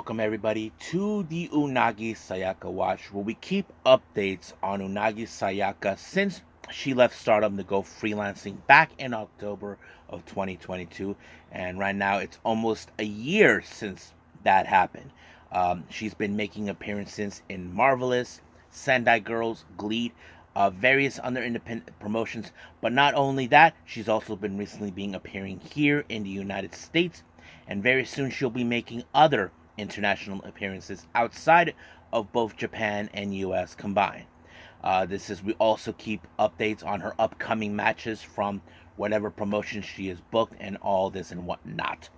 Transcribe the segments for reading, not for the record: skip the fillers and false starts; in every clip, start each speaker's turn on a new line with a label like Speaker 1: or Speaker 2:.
Speaker 1: welcome everybody to the Unagi Sayaka Watch, where we keep updates on Unagi Sayaka since she left Stardom to go freelancing back in October of 2022, and right now it's almost a year since that happened. She's been making appearances in Marvelous, Sendai Girls, Glee, various other independent promotions, but not only that, she's also been recently being appearing here in the United States, and very soon she'll be making other international appearances outside of both Japan and US combined. This is we also keep updates on her upcoming matches from whatever promotion she is booked and all this and whatnot.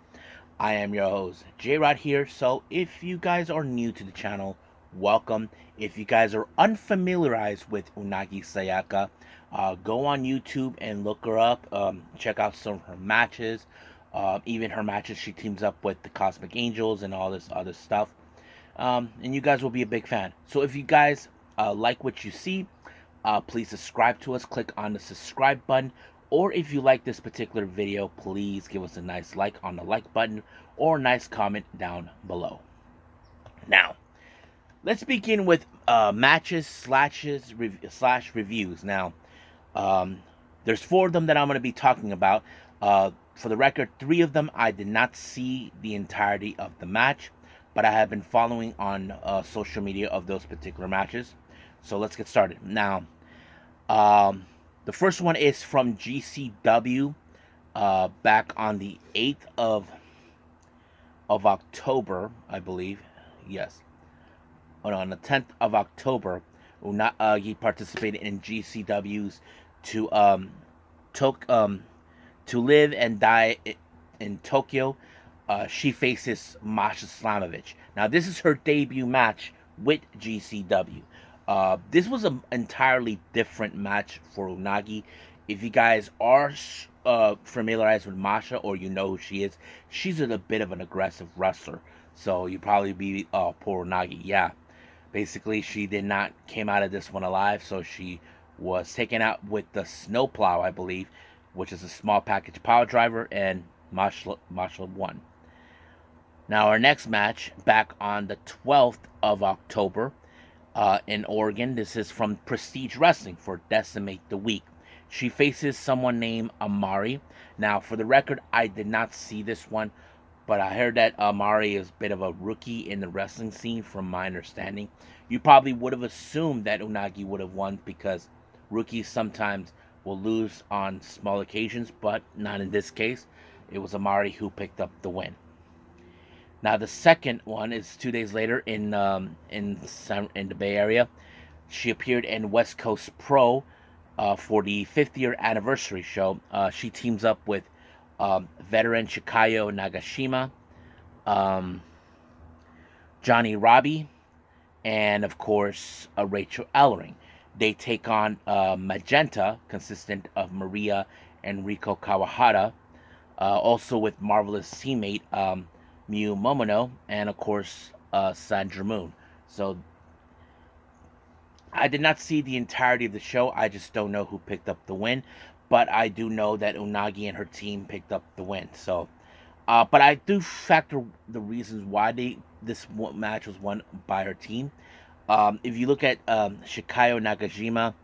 Speaker 1: I am your host, J Rod here. So if you guys are new to the channel, welcome. If you guys are unfamiliarized with Unagi Sayaka, go on YouTube and look her up. Check out some of her matches. Even her matches, she teams up with the Cosmic Angels and all this other stuff. And you guys will be a big fan. So if you guys like what you see, please subscribe to us. Click on the subscribe button. Or if you like this particular video, please give us a nice like on the like button or a nice comment down below. Now, let's begin with matches slash reviews. Now, there's 4 of them that I'm going to be talking about. For the record, 3 of them I did not see the entirety of the match, but I have been following on social media of those particular matches. So let's get started. Now, the first one is from GCW back on the 8th of October, I believe. Yes. On the 10th of October, Unagi participated in GCW's to live and die in Tokyo. She faces Masha Slamovich. Now, this is her debut match with GCW. This was an entirely different match for Unagi. If you guys are familiarized with Masha or you know who she is, she's a bit of an aggressive wrestler. So you probably be, poor Unagi. Yeah, basically she did not came out of this one alive. So she was taken out with the snowplow, I believe, which is a small package power driver, and Masha won. Now, our next match, back on the 12th of October in Oregon. This is from Prestige Wrestling for Decimate the Week. She faces someone named Amari. Now, for the record, I did not see this one, but I heard that Amari is a bit of a rookie in the wrestling scene, from my understanding. You probably would have assumed that Unagi would have won because rookies sometimes will lose on small occasions, but not in this case. It was Amari who picked up the win. Now, the second one is 2 days later in the Bay Area. She appeared in West Coast Pro for the 50th anniversary show. She teams up with veteran Shikayo Nagashima, Johnny Robbie, and of course Rachel Ellering. They take on Magenta, consistent of Maria and Riko Kawahara, also with Marvelous teammate Miyu Momono, and of course Sandra Moon. So I did not see the entirety of the show. I just don't know who picked up the win, but I do know that Unagi and her team picked up the win. So, but I do factor the reasons why this match was won by her team. If you look at Shikayo Nagashima,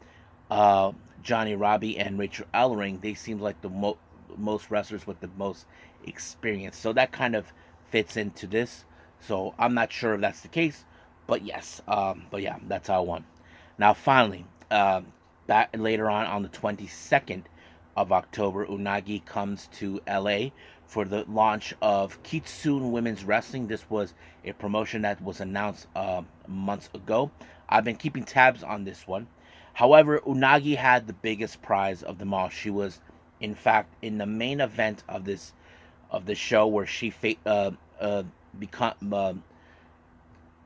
Speaker 1: Johnny Robbie, and Rachel Ellering, they seem like the most wrestlers with the most experience. So that kind of fits into this. So I'm not sure if that's the case, but yes. But yeah, that's how I won. Now, finally, back later on the 22nd of October, Unagi comes to LA for the launch of Kitsune Women's Wrestling. This was a promotion that was announced months ago. I've been keeping tabs on this one. However, Unagi had the biggest prize of them all. She was, in fact, in the main event of the show, where she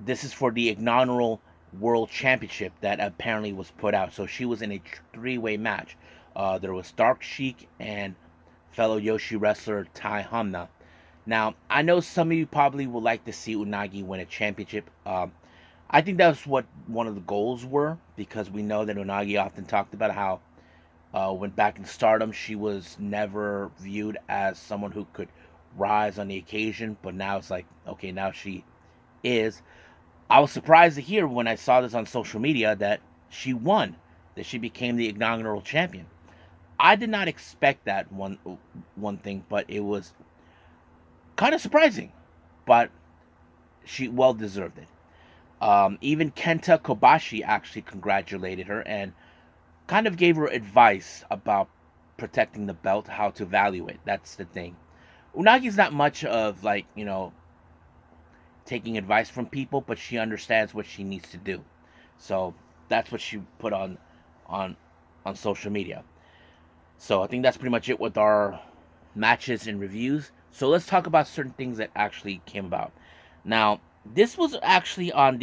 Speaker 1: this is for the inaugural World Championship that apparently was put out. So she was in a 3-way match. There was Dark Sheik and fellow Yoshi wrestler Tai Hamna. Now, I know some of you probably would like to see Unagi win a championship. I think that's what one of the goals were, because we know that Unagi often talked about how when back in Stardom, she was never viewed as someone who could rise on the occasion, but now it's like, okay, now she is I was surprised to hear when I saw this on social media that she won, that she became the inaugural champion. I did not expect that one thing, but it was kind of surprising. But she well deserved it. Even Kenta Kobashi actually congratulated her and kind of gave her advice about protecting the belt, how to value it. That's the thing. Unagi's not much of like, taking advice from people, but she understands what she needs to do. So that's what she put on on social media. So I think that's pretty much it with our matches and reviews. So let's talk about certain things that actually came about. Now, this was actually on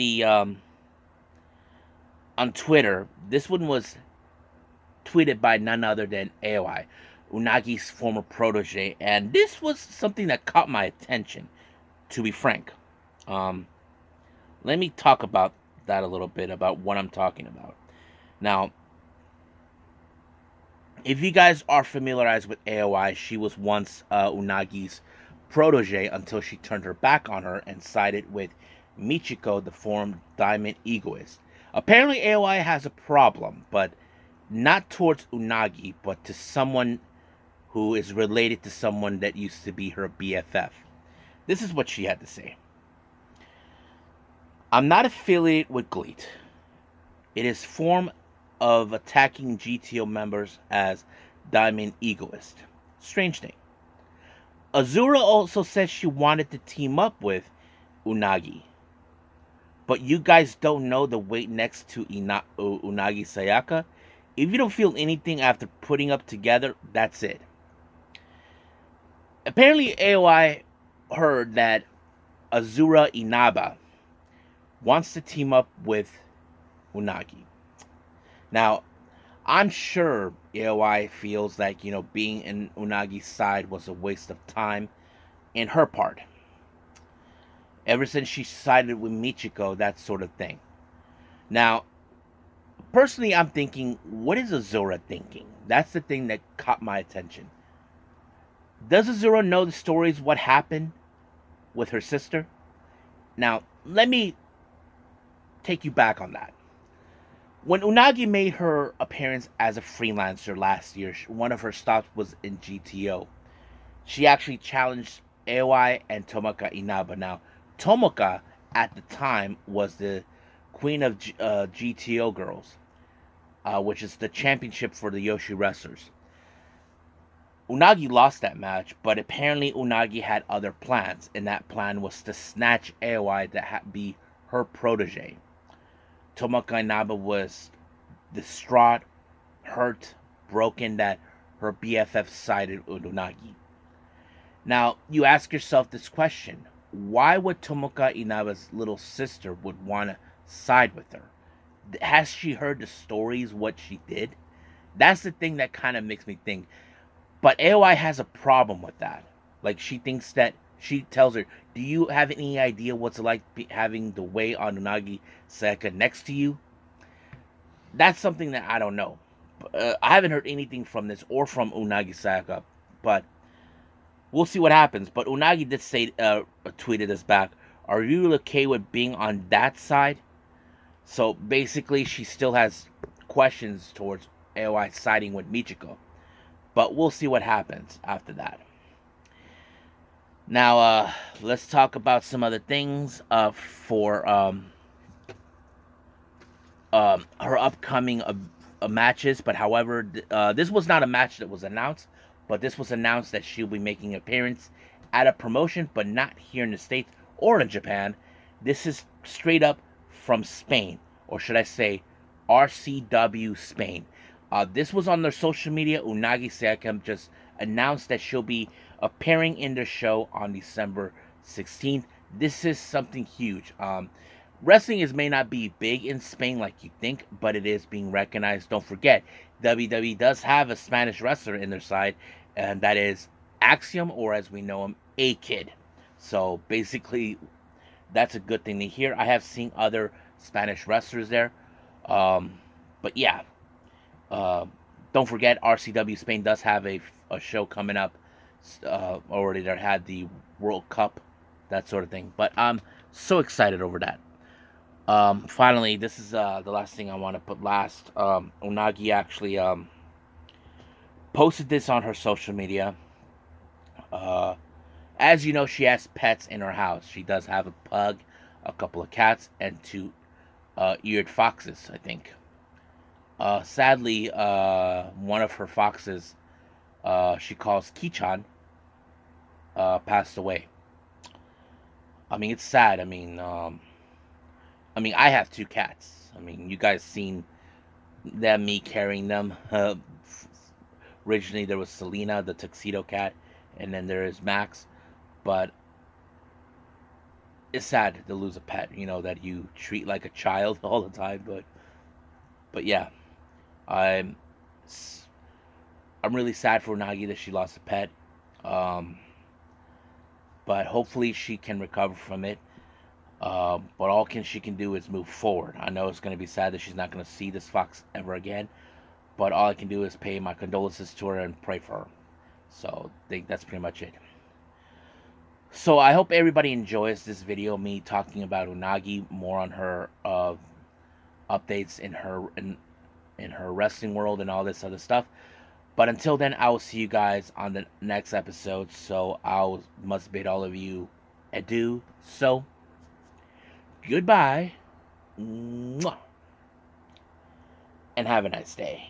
Speaker 1: Twitter. This one was tweeted by none other than AOI, Unagi's former protege, and this was something that caught my attention. To be frank, um, let me talk about that a little bit about what I'm talking about. Now, if you guys are familiarized with AOI, she was once Unagi's protege until she turned her back on her and sided with Michiko, the former Diamond Egoist. Apparently, AOI has a problem, but not towards Unagi, but to someone who is related to someone that used to be her BFF. This is what she had to say. I'm not affiliated with GLEAT. It is form of attacking GTO members as Diamond Egoist. Strange thing. Azura also says she wanted to team up with Unagi. But you guys don't know the weight next to Unagi Sayaka? If you don't feel anything after putting up together, that's it. Apparently, AOI heard that Azura Inaba wants to team up with Unagi. Now, I'm sure AOI feels like, being in Unagi's side was a waste of time in her part. Ever since she sided with Michiko, that sort of thing. Now, personally, I'm thinking, what is Azura thinking? That's the thing that caught my attention. Does Azura know the stories, what happened with her sister? Now, let me take you back on that. When Unagi made her appearance as a freelancer last year, one of her stops was in GTO. She actually challenged AOI and Tomoka Inaba. Now, Tomoka at the time was the queen of GTO girls, which is the championship for the Yoshi wrestlers. Unagi lost that match, but apparently Unagi had other plans, and that plan was to snatch AOI to be her protege. Tomoka Inaba was distraught, hurt, broken that her BFF sided with Unagi. Now, you ask yourself this question. Why would Tomoka Inaba's little sister would want to side with her? Has she heard the stories, what she did? That's the thing that kind of makes me think. But AOI has a problem with that. Like, she thinks that, she tells her, do you have any idea what's it like having the weight on Unagi Sayaka next to you? That's something that I don't know. I haven't heard anything from this or from Unagi Sayaka, but we'll see what happens. But Unagi did say, tweeted us back, are you okay with being on that side? So basically, she still has questions towards AOI siding with Michiko. But we'll see what happens after that. Now, let's talk about some other things for her upcoming matches. But however, this was not a match that was announced, but this was announced that she'll be making an appearance at a promotion, but not here in the States or in Japan. This is straight up from Spain, or should I say RCW Spain. This was on their social media. Unagi Sayaka just announced that she'll be appearing in the show on December 16th. This is something huge. Wrestling may not be big in Spain like you think, but it is being recognized. Don't forget, WWE does have a Spanish wrestler in their side, and that is Axiom, or as we know him, A-Kid. So basically, that's a good thing to hear. I have seen other Spanish wrestlers there. But yeah, don't forget, RCW Spain does have a show coming up. Already they had the World Cup, that sort of thing. But So excited over that. Finally, this is the last thing I want to put last. Unagi actually posted this on her social media. Uh, as you know, she has pets in her house. She does have a pug, a couple of cats, and two eared foxes, I think. Sadly, one of her foxes, she calls Kichan, passed away. I mean, it's sad. I mean, I have two cats. I mean, you guys seen them, me carrying them. Originally, there was Selena, the tuxedo cat, and then there is Max. But it's sad to lose a pet, that you treat like a child all the time. But yeah, I'm I'm really sad for Nagi that she lost a pet. Um, but hopefully she can recover from it. But all she can do is move forward. I know it's going to be sad that she's not going to see this fox ever again. But all I can do is pay my condolences to her and pray for her. So I think that's pretty much it. So I hope everybody enjoys this video, me talking about Unagi, more on her updates in her wrestling world and all this other stuff. But until then, I will see you guys on the next episode. So I must bid all of you adieu. So goodbye, and have a nice day.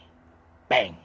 Speaker 1: Bang.